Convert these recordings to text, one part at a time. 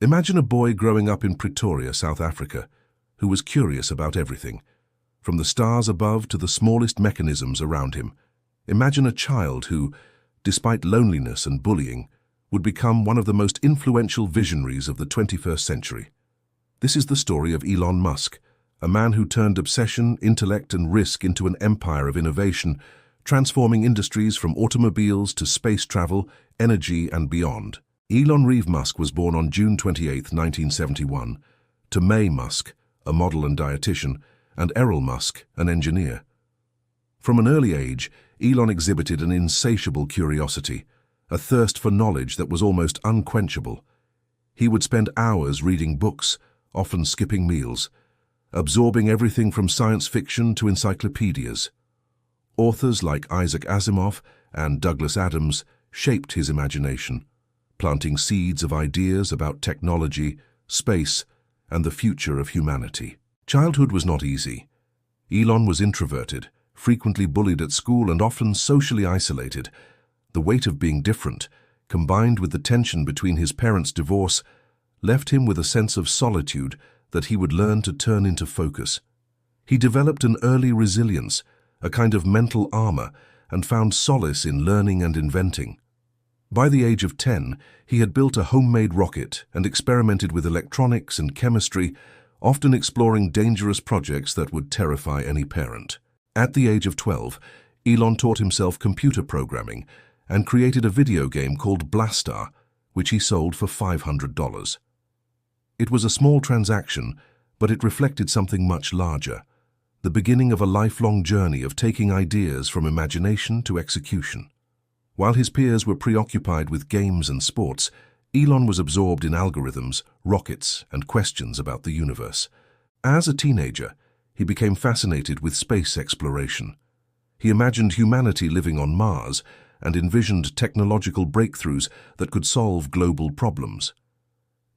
Imagine a boy growing up in Pretoria, South Africa, who was curious about everything, from the stars above to the smallest mechanisms around him. Imagine a child who, despite loneliness and bullying, would become one of the most influential visionaries of the 21st century. This is the story of Elon Musk, a man who turned obsession, intellect, and risk into an empire of innovation, transforming industries from automobiles to space travel, energy, and beyond. Elon Reeve Musk was born on June 28, 1971, to May Musk, a model and dietitian, and Errol Musk, an engineer. From an early age, Elon exhibited an insatiable curiosity, a thirst for knowledge that was almost unquenchable. He would spend hours reading books, often skipping meals, absorbing everything from science fiction to encyclopedias. Authors like Isaac Asimov and Douglas Adams shaped his imagination, planting seeds of ideas about technology, space, and the future of humanity. Childhood was not easy. Elon was introverted, frequently bullied at school, and often socially isolated. The weight of being different, combined with the tension between his parents' divorce, left him with a sense of solitude that he would learn to turn into focus. He developed an early resilience, a kind of mental armor, and found solace in learning and inventing. By the age of 10, he had built a homemade rocket and experimented with electronics and chemistry, often exploring dangerous projects that would terrify any parent. At the age of 12, Elon taught himself computer programming and created a video game called Blastar, which he sold for $500. It was a small transaction, but it reflected something much larger, the beginning of a lifelong journey of taking ideas from imagination to execution. While his peers were preoccupied with games and sports, Elon was absorbed in algorithms, rockets, and questions about the universe. As a teenager, he became fascinated with space exploration. He imagined humanity living on Mars and envisioned technological breakthroughs that could solve global problems.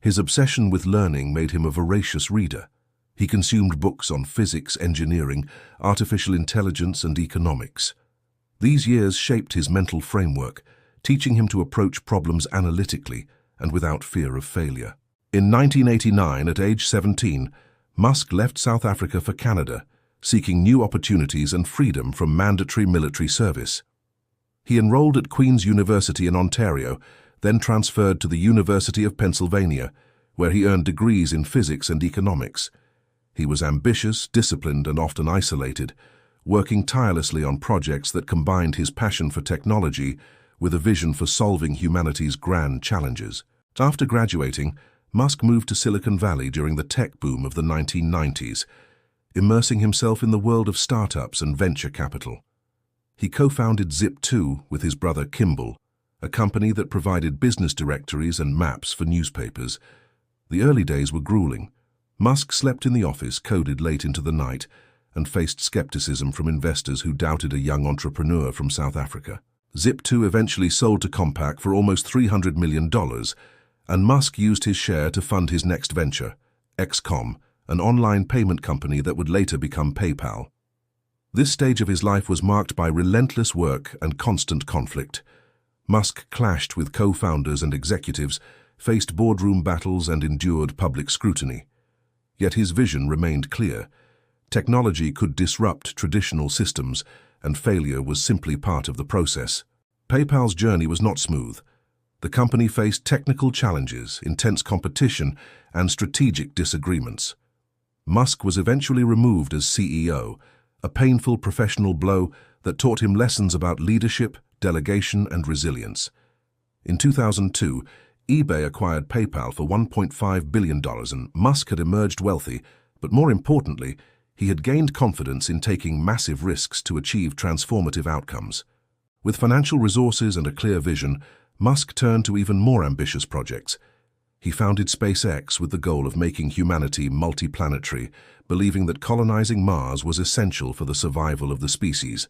His obsession with learning made him a voracious reader. He consumed books on physics, engineering, artificial intelligence, and economics. These years shaped his mental framework, teaching him to approach problems analytically and without fear of failure. In 1989, at age 17, Musk left South Africa for Canada, seeking new opportunities and freedom from mandatory military service. He enrolled at Queen's University in Ontario, then transferred to the University of Pennsylvania, where he earned degrees in physics and economics. He was ambitious, disciplined, and often isolated, working tirelessly on projects that combined his passion for technology with a vision for solving humanity's grand challenges. After graduating, Musk moved to Silicon Valley during the tech boom of the 1990s, immersing himself in the world of startups and venture capital. He co-founded Zip2 with his brother Kimball, a company that provided business directories and maps for newspapers. The early days were grueling. Musk slept in the office, coded late into the night, and faced skepticism from investors who doubted a young entrepreneur from South Africa. Zip2 eventually sold to Compaq for almost $300 million, and Musk used his share to fund his next venture, XCOM, an online payment company that would later become PayPal. This stage of his life was marked by relentless work and constant conflict. Musk clashed with co-founders and executives, faced boardroom battles, and endured public scrutiny. Yet his vision remained clear. Technology could disrupt traditional systems, and failure was simply part of the process. PayPal's journey was not smooth. The company faced technical challenges, intense competition, and strategic disagreements. Musk was eventually removed as CEO, a painful professional blow that taught him lessons about leadership, delegation, and resilience. In 2002, eBay acquired PayPal for $1.5 billion, and Musk had emerged wealthy, but more importantly, he had gained confidence in taking massive risks to achieve transformative outcomes. With financial resources and a clear vision, Musk turned to even more ambitious projects. He founded SpaceX with the goal of making humanity multiplanetary, believing that colonizing Mars was essential for the survival of the species.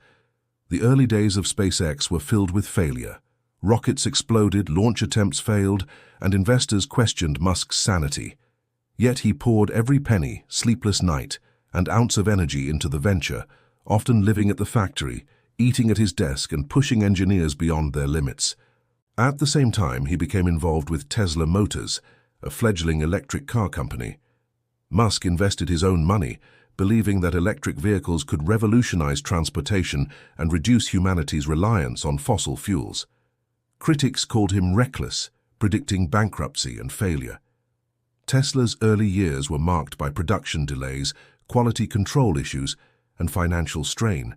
The early days of SpaceX were filled with failure. Rockets exploded, launch attempts failed, and investors questioned Musk's sanity. Yet he poured every penny, sleepless night, and ounce of energy into the venture, often living at the factory, eating at his desk, and pushing engineers beyond their limits. At the same time, he became involved with Tesla Motors, a fledgling electric car company. Musk invested his own money, believing that electric vehicles could revolutionize transportation and reduce humanity's reliance on fossil fuels. Critics called him reckless, predicting bankruptcy and failure. Tesla's early years were marked by production delays, quality control issues, and financial strain.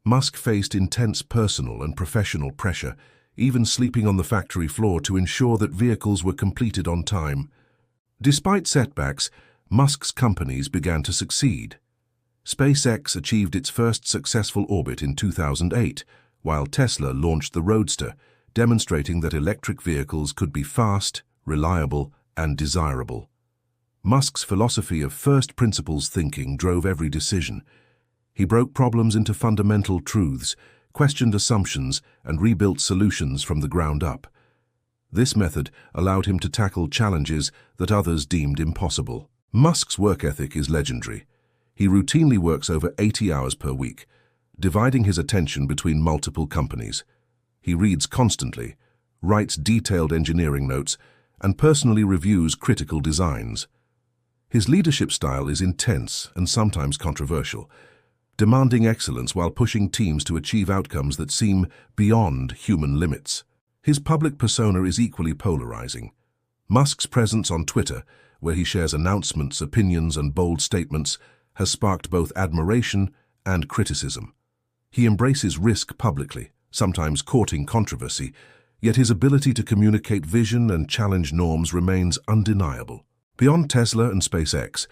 Musk faced intense personal and professional pressure, even sleeping on the factory floor to ensure that vehicles were completed on time. Despite setbacks, Musk's companies began to succeed. SpaceX achieved its first successful orbit in 2008, while Tesla launched the Roadster, demonstrating that electric vehicles could be fast, reliable, and desirable. Musk's philosophy of first principles thinking drove every decision. He broke problems into fundamental truths, questioned assumptions, and rebuilt solutions from the ground up. This method allowed him to tackle challenges that others deemed impossible. Musk's work ethic is legendary. He routinely works over 80 hours per week, dividing his attention between multiple companies. He reads constantly, writes detailed engineering notes, and personally reviews critical designs. His leadership style is intense and sometimes controversial, demanding excellence while pushing teams to achieve outcomes that seem beyond human limits. His public persona is equally polarizing. Musk's presence on Twitter, where he shares announcements, opinions, and bold statements, has sparked both admiration and criticism. He embraces risk publicly, sometimes courting controversy, yet his ability to communicate vision and challenge norms remains undeniable. Beyond Tesla and SpaceX,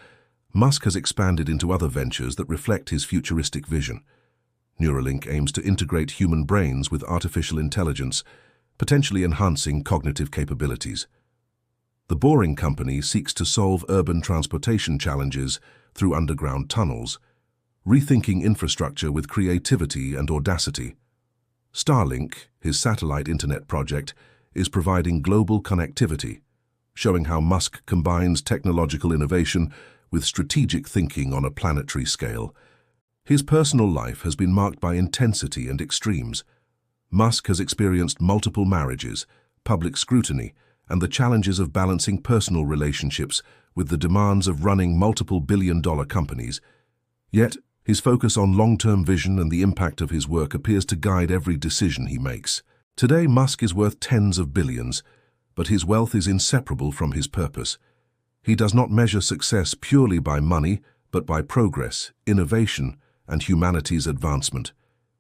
Musk has expanded into other ventures that reflect his futuristic vision. Neuralink aims to integrate human brains with artificial intelligence, potentially enhancing cognitive capabilities. The Boring Company seeks to solve urban transportation challenges through underground tunnels, rethinking infrastructure with creativity and audacity. Starlink, his satellite internet project, is providing global connectivity, showing how Musk combines technological innovation with strategic thinking on a planetary scale. His personal life has been marked by intensity and extremes. Musk has experienced multiple marriages, public scrutiny, and the challenges of balancing personal relationships with the demands of running multiple billion-dollar companies. Yet, his focus on long-term vision and the impact of his work appears to guide every decision he makes. Today, Musk is worth tens of billions, but his wealth is inseparable from his purpose. He does not measure success purely by money, but by progress, innovation, and humanity's advancement.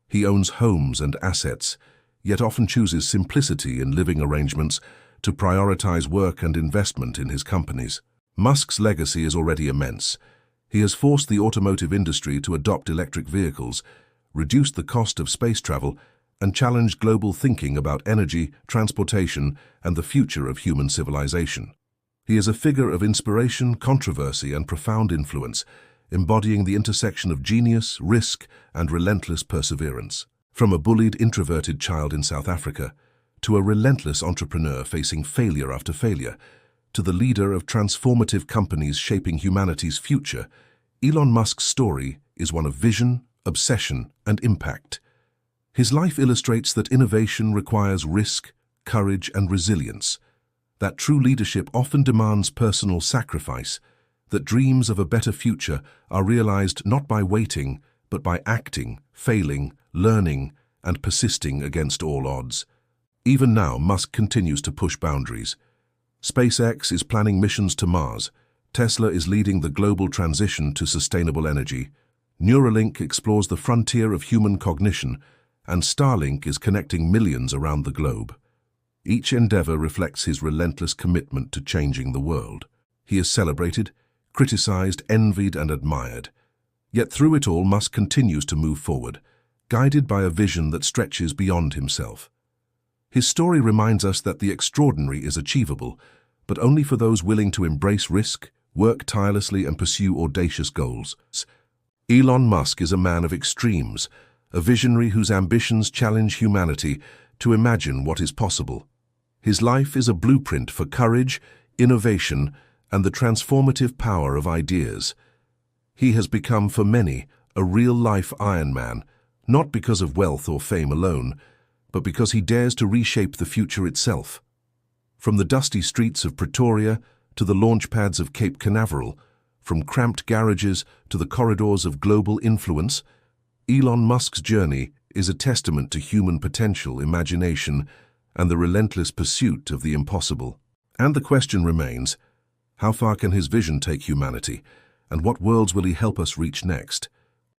He owns homes and assets, yet often chooses simplicity in living arrangements to prioritize work and investment in his companies. Musk's legacy is already immense. He has forced the automotive industry to adopt electric vehicles, reduced the cost of space travel, and challenged global thinking about energy, transportation, and the future of human civilization. He is a figure of inspiration, controversy, and profound influence, embodying the intersection of genius, risk, and relentless perseverance. From a bullied, introverted child in South Africa, to a relentless entrepreneur facing failure after failure, to the leader of transformative companies shaping humanity's future, Elon Musk's story is one of vision, obsession, and impact. His life illustrates that innovation requires risk, courage, and resilience, that true leadership often demands personal sacrifice, that dreams of a better future are realized not by waiting, but by acting, failing, learning, and persisting against all odds. Even now, Musk continues to push boundaries. SpaceX is planning missions to Mars, Tesla is leading the global transition to sustainable energy, Neuralink explores the frontier of human cognition, and Starlink is connecting millions around the globe. Each endeavor reflects his relentless commitment to changing the world. He is celebrated, criticized, envied, and admired. Yet through it all, Musk continues to move forward, guided by a vision that stretches beyond himself. His story reminds us that the extraordinary is achievable, but only for those willing to embrace risk, work tirelessly, and pursue audacious goals. Elon Musk is a man of extremes, a visionary whose ambitions challenge humanity to imagine what is possible. His life is a blueprint for courage, innovation, and the transformative power of ideas. He has become, for many, a real-life Iron Man, not because of wealth or fame alone, but because he dares to reshape the future itself. From the dusty streets of Pretoria to the launch pads of Cape Canaveral, from cramped garages to the corridors of global influence, Elon Musk's journey is a testament to human potential, imagination, and the relentless pursuit of the impossible. And the question remains, how far can his vision take humanity, and what worlds will he help us reach next?